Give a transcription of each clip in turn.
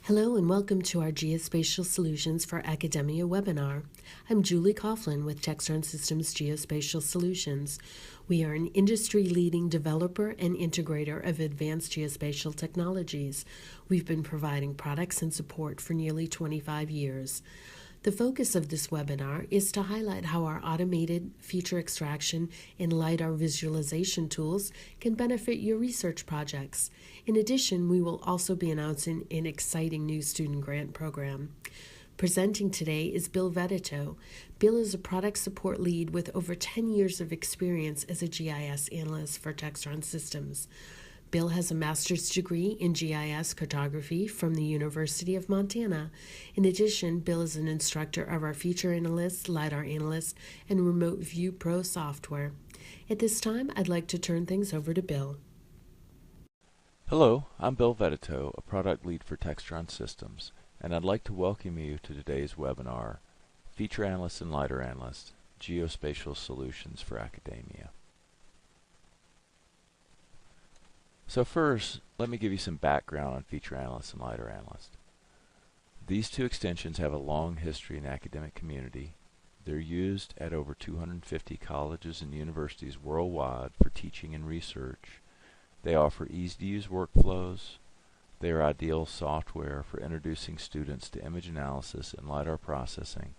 Hello and welcome to our Geospatial Solutions for Academia webinar. I'm Julie Coughlin with Textron Systems Geospatial Solutions. We are an industry-leading developer and integrator of advanced geospatial technologies. We've been providing products and support for nearly 25 years. The focus of this webinar is to highlight how our automated feature extraction and LIDAR visualization tools can benefit your research projects. In addition, we will also be announcing an exciting new student grant program. Presenting today is Bill Vedito. Bill is a product support lead with over 10 years of experience as a GIS analyst for Textron Systems. Bill has a master's degree in GIS cartography from the University of Montana. In addition, Bill is an instructor of our Feature Analyst, LIDAR Analyst, and Remote View Pro software. At this time, I'd like to turn things over to Bill. Hello, I'm Bill Vedito, a product lead for Textron Systems, and I'd like to welcome you to today's webinar, Feature Analyst and LIDAR Analyst, Geospatial Solutions for Academia. So first, let me give you some background on Feature Analyst and LIDAR Analyst. These two extensions have a long history in the academic community. They're used at over 250 colleges and universities worldwide for teaching and research. They offer easy-to-use workflows. They are ideal software for introducing students to image analysis and LIDAR processing,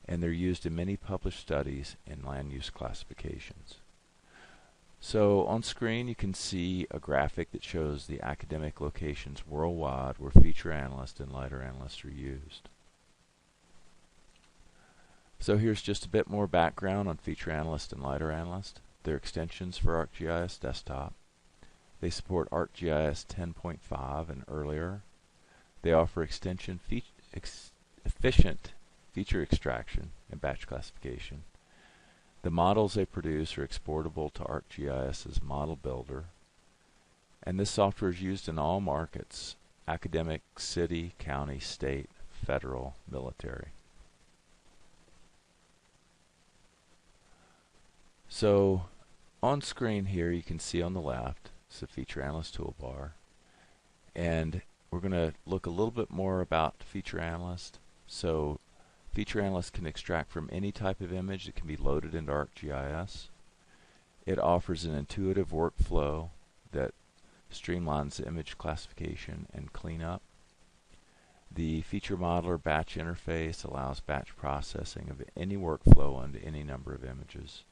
and they're used in many published studies in land use classifications. So on screen you can see a graphic that shows the academic locations worldwide where Feature Analyst and LIDAR Analyst are used. So here's just a bit more background on Feature Analyst and LIDAR Analyst. They're extensions for ArcGIS Desktop. They support ArcGIS 10.5 and earlier. They offer efficient feature extraction and batch classification. The models they produce are exportable to ArcGIS's model builder, and this software is used in all markets: academic, city, county, state, federal, military. So on screen here you can see on the left is the Feature Analyst toolbar, and we're going to look a little bit more about Feature Analyst. So Feature Analyst can extract from any type of image that can be loaded into ArcGIS. It offers an intuitive workflow that streamlines the image classification and cleanup. The Feature Modeler batch interface allows batch processing of any workflow onto any number of images.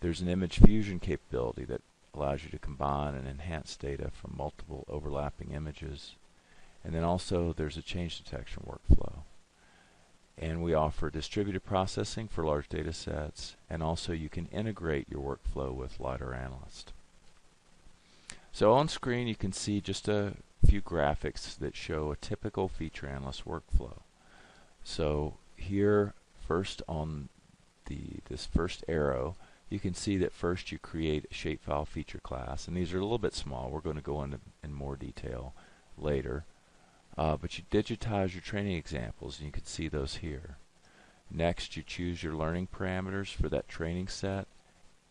There's an image fusion capability that allows you to combine and enhance data from multiple overlapping images. And then also there's a change detection workflow. And we offer distributed processing for large data sets, and also you can integrate your workflow with LIDAR Analyst. So on screen you can see just a few graphics that show a typical Feature Analyst workflow. So here first on this first arrow, you can see that first you create a shapefile feature class, and these are a little bit small. We're going to go into in more detail later. But you digitize your training examples, and you can see those here. Next, you choose your learning parameters for that training set,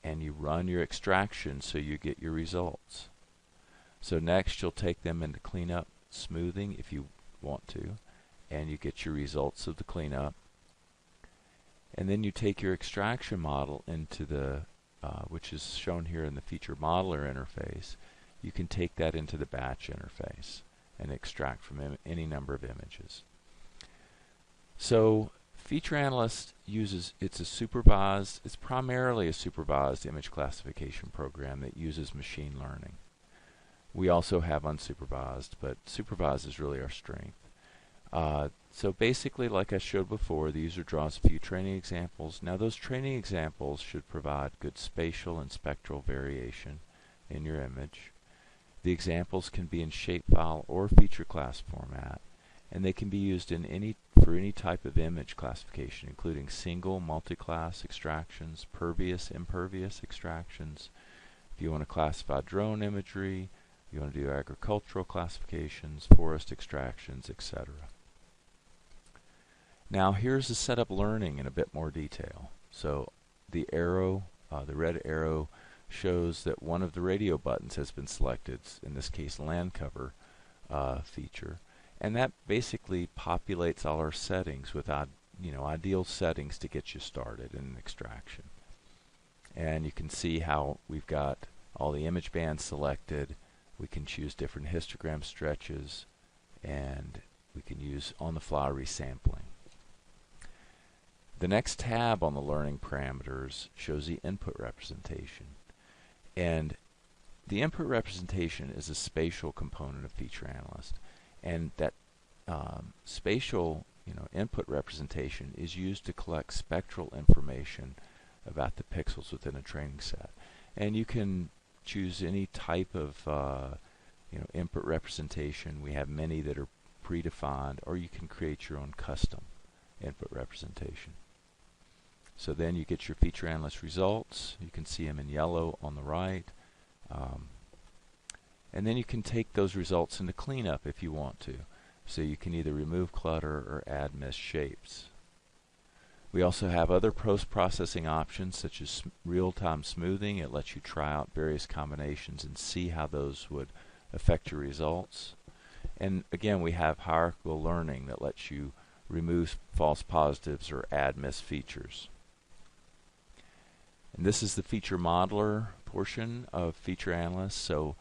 and you run your extraction so you get your results. So next, you'll take them into cleanup, smoothing if you want to, and you get your results of the cleanup. And then you take your extraction model into the, which is shown here in the Feature Modeler interface. You can take that into the batch interface and extract from any number of images. So Feature Analyst it's primarily a supervised image classification program that uses machine learning. We also have unsupervised, but supervised is really our strength. So basically, like I showed before, the user draws a few training examples. Now those training examples should provide good spatial and spectral variation in your image. The examples can be in shapefile or feature class format, and they can be used for any type of image classification, including single, multi-class extractions, pervious, impervious extractions. If you want to classify drone imagery, you want to do agricultural classifications, forest extractions, etc. Now here's the setup learning in a bit more detail. So the red arrow shows that one of the radio buttons has been selected, in this case land cover feature, And that basically populates all our settings with ideal settings to get you started in extraction. And you can see how we've got all the image bands selected. We can choose different histogram stretches, and we can use on-the-fly resampling. The next tab on the learning parameters shows the input representation. And the input representation is a spatial component of Feature Analyst. And that spatial input representation is used to collect spectral information about the pixels within a training set. And you can choose any type of input representation. We have many that are predefined, or you can create your own custom input representation. So then you get your Feature Analyst results. You can see them in yellow on the right. And then you can take those results into cleanup if you want to. So you can either remove clutter or add missed shapes. We also have other post-processing options such as real-time smoothing. It lets you try out various combinations and see how those would affect your results. And again, we have hierarchical learning that lets you remove false positives or add missed features. And this is the feature modeler portion of Feature Analyst. So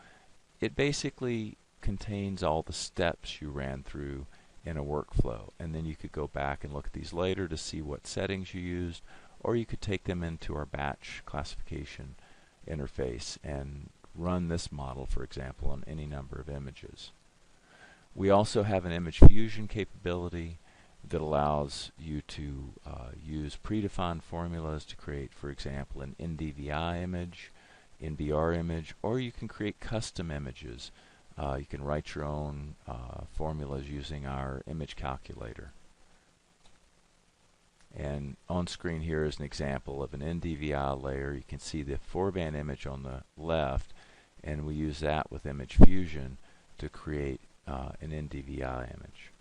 it basically contains all the steps you ran through in a workflow, and then you could go back and look at these later to see what settings you used, or you could take them into our batch classification interface and run this model, for example, on any number of images. We also have an image fusion capability that allows you to use predefined formulas to create, for example, an NDVI image, NBR image, or you can create custom images. You can write your own formulas using our image calculator. And on screen here is an example of an NDVI layer. You can see the 4-band image on the left, and we use that with Image Fusion to create an NDVI image.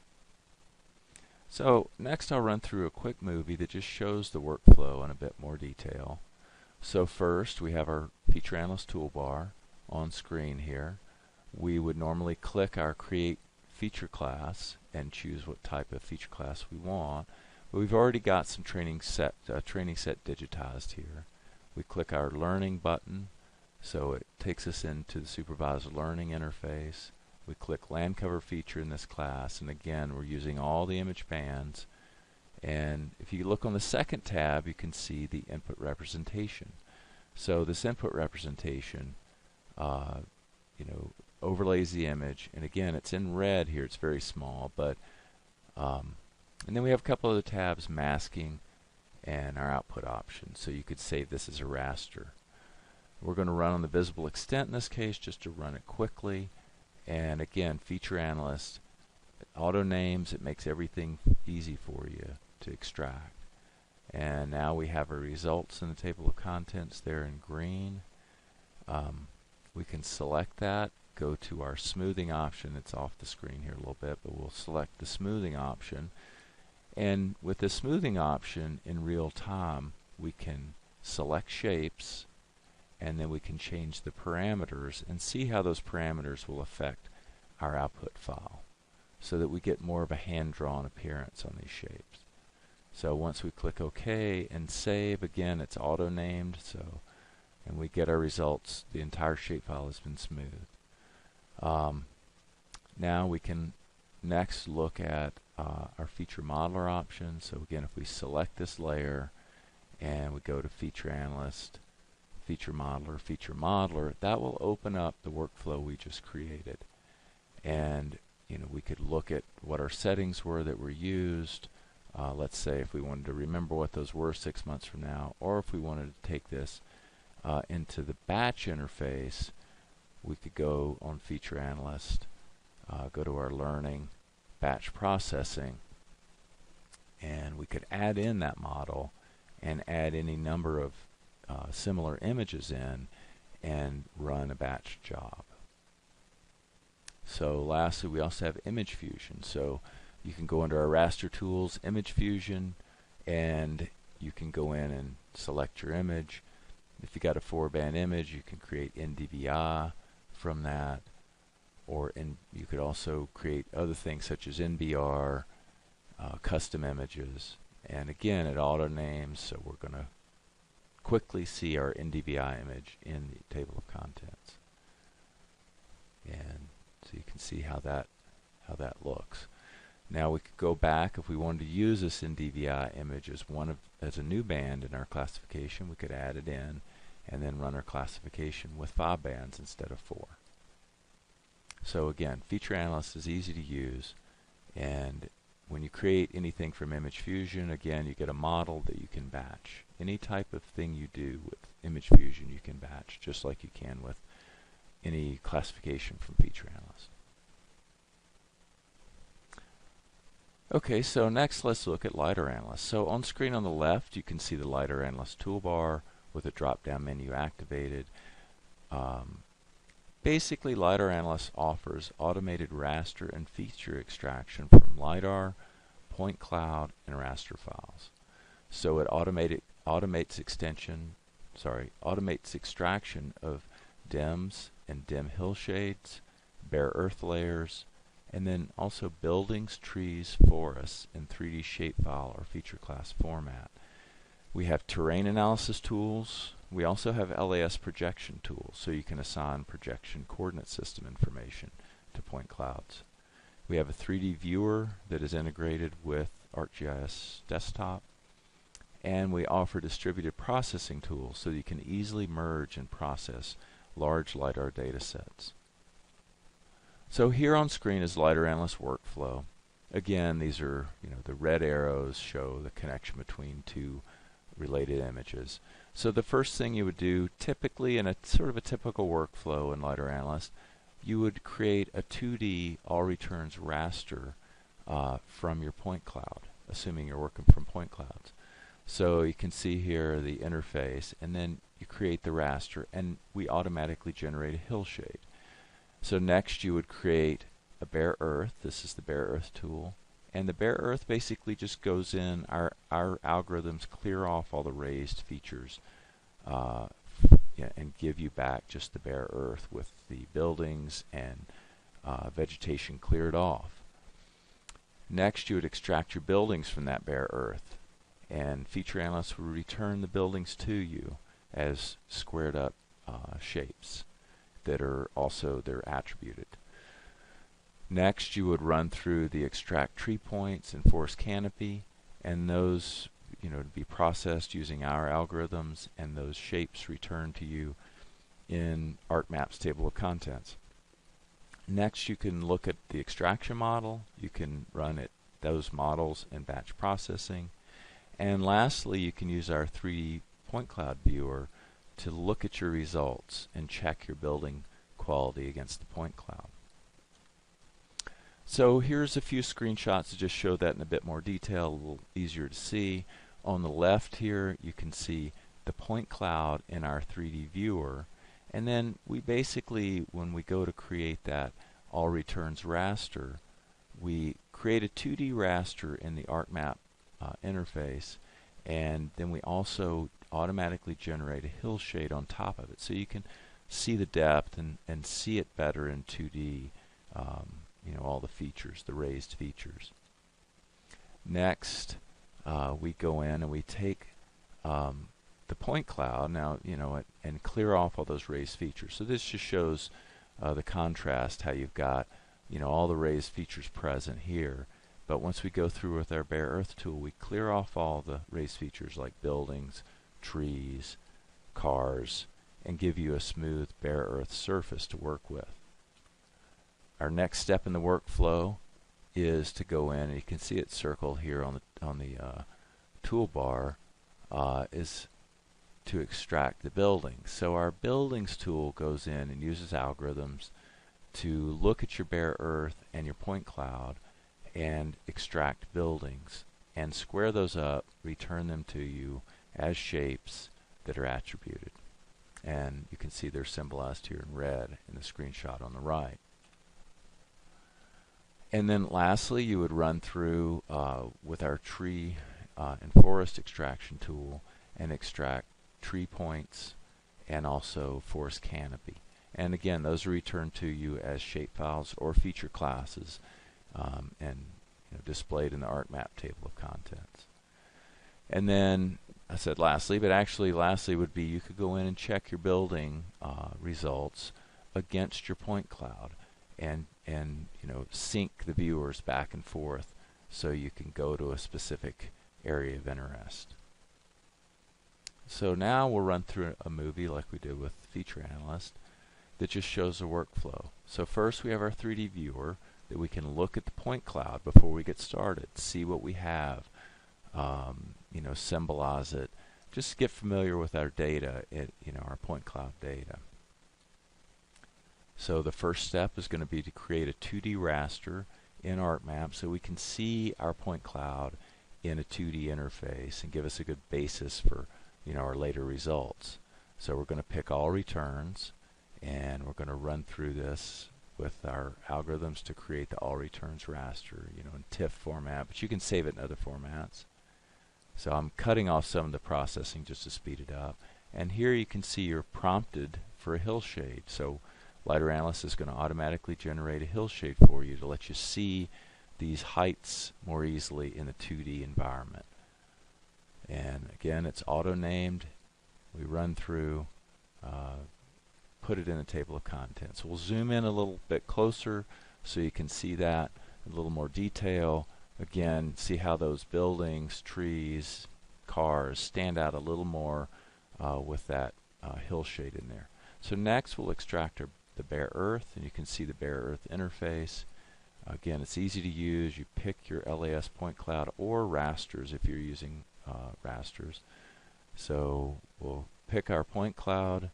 So next I'll run through a quick movie that just shows the workflow in a bit more detail. So first we have our Feature Analyst toolbar on screen here. We would normally click our Create Feature Class and choose what type of feature class we want. But we've already got some training set digitized here. We click our Learning button, so it takes us into the Supervised Learning interface. We click Land Cover Feature in this class, and again we're using all the image bands. And if you look on the second tab, you can see the input representation. So this input representation overlays the image, and again it's in red here, it's very small, but and then we have a couple other tabs, masking and our output options, so you could save this as a raster. We're going to run on the visible extent in this case just to run it quickly. And again, Feature Analyst auto names, it makes everything easy for you to extract. And now we have our results in the table of contents there in green. We can select that, go to our smoothing option. It's off the screen here a little bit, but we'll select the smoothing option. And with the smoothing option in real time, we can select shapes, and then we can change the parameters and see how those parameters will affect our output file so that we get more of a hand-drawn appearance on these shapes. So once we click OK and save, again it's auto-named, and we get our results. The entire shapefile has been smoothed. Now we can next look at our feature modeler option. So again, if we select this layer and we go to Feature Analyst, Feature Modeler, that will open up the workflow we just created. And we could look at what our settings were that were used. Let's say if we wanted to remember what those were 6 months from now, or if we wanted to take this into the batch interface, we could go on Feature Analyst, go to our Learning, Batch Processing, and we could add in that model and add any number of similar images in and run a batch job. So lastly, we also have Image Fusion. So you can go under our raster tools, Image Fusion, and you can go in and select your image. If you got a 4-band image, you can create NDVI from that, you could also create other things such as NBR, custom images, and again it auto names, so we're going to quickly see our NDVI image in the table of contents. And so you can see how that looks. Now we could go back if we wanted to use this NDVI image as a new band in our classification. We could add it in and then run our classification with 5 bands instead of 4. So again, Feature Analyst is easy to use, and when you create anything from Image Fusion, again you get a model that you can batch. Any type of thing you do with Image Fusion you can batch, just like you can with any classification from Feature Analyst. Okay, so next let's look at LIDAR Analyst. So on screen on the left you can see the LIDAR Analyst toolbar with a drop-down menu activated. Basically, LIDAR Analyst offers automated raster and feature extraction from LIDAR, point cloud, and raster files. So it automates extraction of DIMS and dim hillshades, bare earth layers, and then also buildings, trees, forests in 3D shapefile or feature class format. We have terrain analysis tools. We also have LAS projection tools, so you can assign projection coordinate system information to point clouds. We have a 3D viewer that is integrated with ArcGIS Desktop, and we offer distributed processing tools so you can easily merge and process large LIDAR data sets. So here on screen is LIDAR Analyst workflow. Again, these are, the red arrows show the connection between two related images. So the first thing you would do, typically in a sort of a typical workflow in LIDAR Analyst, you would create a 2D all returns raster from your point cloud, assuming you're working from point clouds. So you can see here the interface, and then you create the raster, and we automatically generate a hillshade. So next you would create a bare earth. This is the bare earth tool. And the bare earth basically just goes in, our algorithms clear off all the raised features and give you back just the bare earth with the buildings and vegetation cleared off. Next you would extract your buildings from that bare earth, and Feature Analyst will return the buildings to you as squared up shapes that are also attributed. Next, you would run through the extract tree points and forest canopy, and those, to be processed using our algorithms, and those shapes returned to you in ArcMap's table of contents. Next, you can look at the extraction model. You can run those models in batch processing, and lastly, you can use our 3D point cloud viewer to look at your results and check your building quality against the point cloud. So here's a few screenshots to just show that in a bit more detail, a little easier to see. On the left here you can see the point cloud in our 3D viewer, and then we basically, when we go to create that all returns raster, we create a 2D raster in the ArcMap interface, and then we also automatically generate a hillshade on top of it, so you can see the depth and see it better in 2D. All the features, the raised features. Next, we go in and we take the point cloud now, and clear off all those raised features. So this just shows the contrast, how you've got, all the raised features present here. But once we go through with our bare earth tool, we clear off all the raised features like buildings, trees, cars, and give you a smooth bare earth surface to work with. Our next step in the workflow is to go in, and you can see it circled here on the toolbar, is to extract the buildings. So our buildings tool goes in and uses algorithms to look at your bare earth and your point cloud and extract buildings and square those up, return them to you as shapes that are attributed. And you can see they're symbolized here in red in the screenshot on the right. And then lastly, you would run through with our tree and forest extraction tool and extract tree points and also forest canopy. And again, those are returned to you as shapefiles or feature classes, and displayed in the ArcMap table of contents. And then I said lastly, but actually lastly would be you could go in and check your building results against your point cloud, and sync the viewers back and forth so you can go to a specific area of interest. So now we'll run through a movie like we did with Feature Analyst that just shows the workflow. So first we have our 3D viewer that we can look at the point cloud before we get started, see what we have, symbolize it, just get familiar with our data, our point cloud data. So the first step is going to be to create a 2D raster in ArcMap so we can see our point cloud in a 2D interface and give us a good basis for our later results. So we're going to pick all returns, and we're going to run through this with our algorithms to create the all returns raster, in TIFF format, but you can save it in other formats. So I'm cutting off some of the processing just to speed it up. And here you can see you're prompted for a hillshade. So LIDAR Analyst is going to automatically generate a hillshade for you to let you see these heights more easily in the 2D environment. And again, it's auto-named. We run through, put it in the table of contents. We'll zoom in a little bit closer so you can see that in a little more detail. Again, see how those buildings, trees, cars stand out a little more with that hillshade in there. So next we'll extract the bare earth, and you can see the bare earth interface. Again, it's easy to use. You pick your LAS point cloud or rasters if you're using rasters. So we'll pick our point cloud.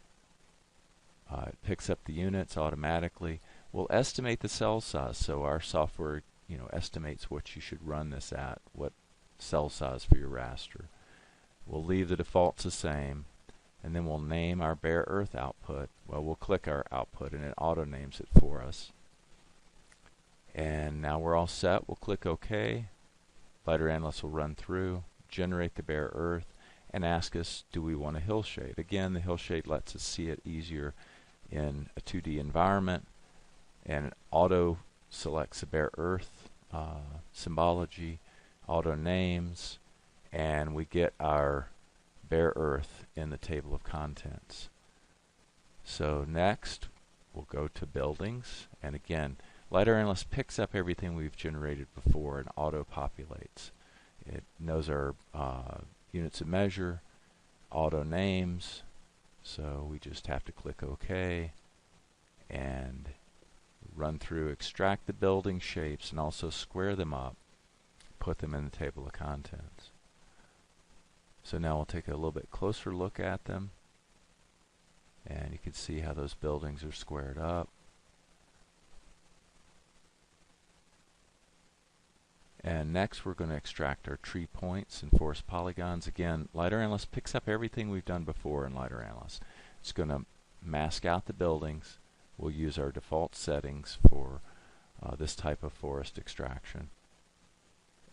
It picks up the units automatically. We'll estimate the cell size, so our software estimates what you should run this at, what cell size for your raster. We'll leave the defaults the same, and then we'll name our bare earth output. Well, we'll click our output and it auto names it for us. And now we're all set. We'll click OK. LIDAR Analyst will run through, generate the bare earth, and ask us, do we want a hillshade? Again, the hillshade lets us see it easier in a 2D environment, and it auto selects the bare earth symbology, auto names, and we get our bare earth in the table of contents. So next we'll go to buildings, and again LIDAR Analyst picks up everything we've generated before and auto populates. It knows our units of measure, auto names, so we just have to click OK and run through, extract the building shapes, and also square them up, put them in the table of contents. So now we'll take a little bit closer look at them, and you can see how those buildings are squared up. And next we're going to extract our tree points and forest polygons. Again, LIDAR Analyst picks up everything we've done before in LIDAR Analyst. It's going to mask out the buildings. We'll use our default settings for this type of forest extraction.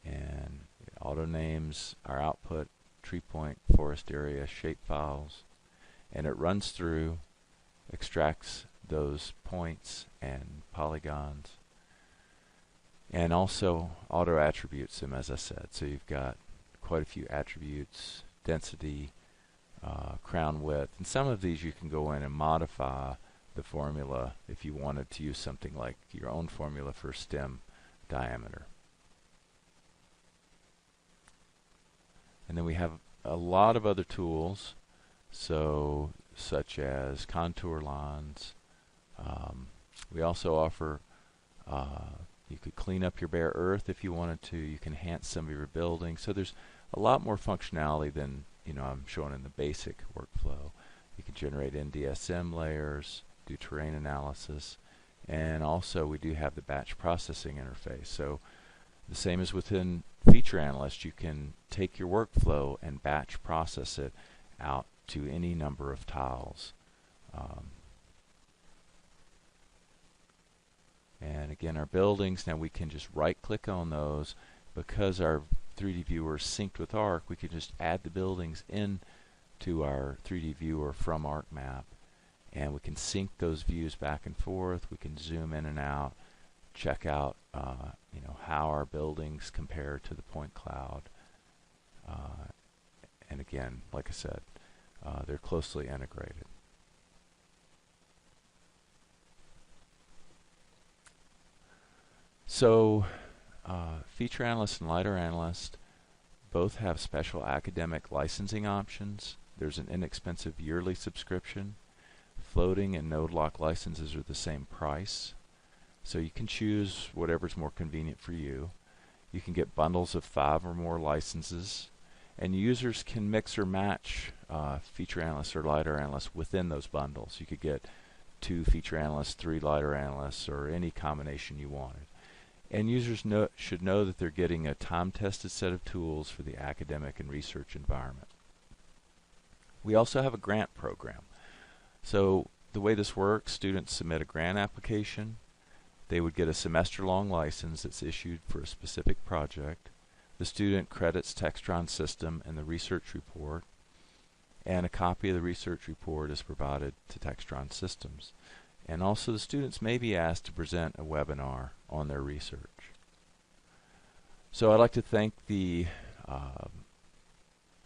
And it auto names our output, tree point, forest area, shape files. And it runs through, extracts those points and polygons, and also auto attributes them, as I said. So you've got quite a few attributes: density, crown width, and some of these you can go in and modify the formula if you wanted to use something like your own formula for stem diameter. And then we have a lot of other tools, so such as contour lines. We also offer you could clean up your bare earth if you wanted to. You can enhance some of your buildings. So there's a lot more functionality than I'm showing in the basic workflow. You can generate NDSM layers, do terrain analysis, and also we do have the batch processing interface. So the same as within Feature Analyst, you can take your workflow and batch process it out to any number of tiles. And again, our buildings, now we can just right click on those. Because our 3D viewer is synced with Arc, we can just add the buildings in to our 3D viewer from ArcMap and we can sync those views back and forth. We can zoom in and out, check out how our buildings compare to the point cloud. And again, like I said, they're closely integrated. So Feature Analyst and LIDAR Analyst both have special academic licensing options. There's an inexpensive yearly subscription. Floating and node lock licenses are the same price, so you can choose whatever's more convenient for you. You can get bundles of 5 or more licenses, and users can mix or match Feature Analysts or LIDAR Analysts within those bundles. You could get 2 Feature Analysts, 3 LIDAR Analysts, or any combination you wanted. And users should know that they're getting a time-tested set of tools for the academic and research environment. We also have a grant program. So the way this works, students submit a grant application. They would get a semester-long license that's issued for a specific project. The student credits Textron System and the research report, and a copy of the research report is provided to Textron Systems. And also the students may be asked to present a webinar on their research. So I'd like to thank the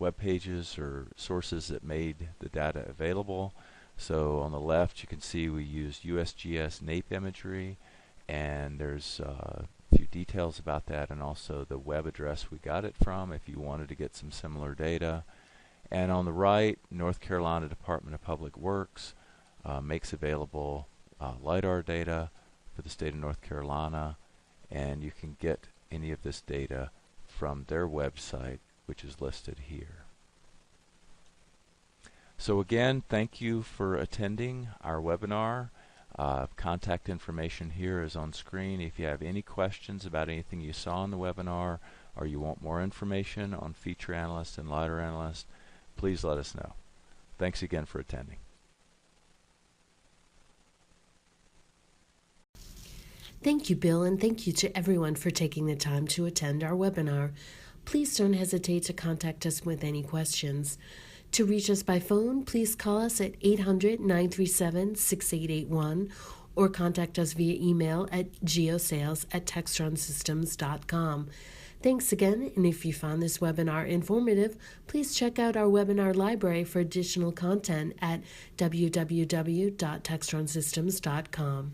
web pages or sources that made the data available. So on the left you can see we used USGS NAPE imagery, and there's a few details about that, and also the web address we got it from if you wanted to get some similar data. And on the right, North Carolina Department of Public Works makes available LIDAR data for the state of North Carolina, and you can get any of this data from their website, which is listed here. So again, thank you for attending our webinar. Contact information here is on screen. If you have any questions about anything you saw in the webinar, or you want more information on Feature Analyst and LIDAR Analyst, please let us know. Thanks again for attending. Thank you, Bill, and thank you to everyone for taking the time to attend our webinar. Please don't hesitate to contact us with any questions. To reach us by phone, please call us at 800-937-6881 or contact us via email at geosales@textronsystems.com. Thanks again, and if you found this webinar informative, please check out our webinar library for additional content at www.textronsystems.com.